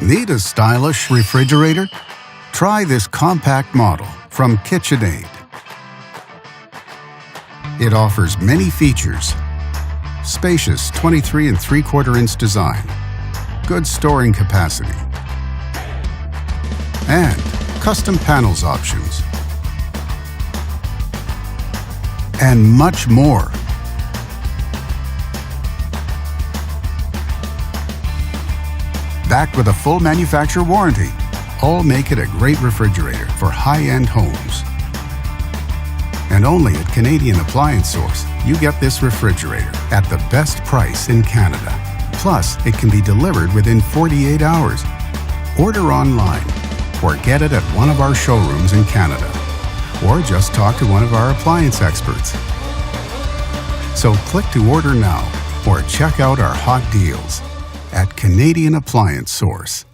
Need a stylish refrigerator? Try this compact model from KitchenAid. It offers many features. Spacious 23 3/4-inch design, good storing capacity, and custom panels options, and much more. Backed with a full manufacturer warranty, all make it a great refrigerator for high-end homes. And only at Canadian Appliance Source, you get this refrigerator at the best price in Canada. Plus, it can be delivered within 48 hours. Order online or get it at one of our showrooms in Canada. Or just talk to one of our appliance experts. So click to order now or check out our hot deals at Canadian Appliance Source.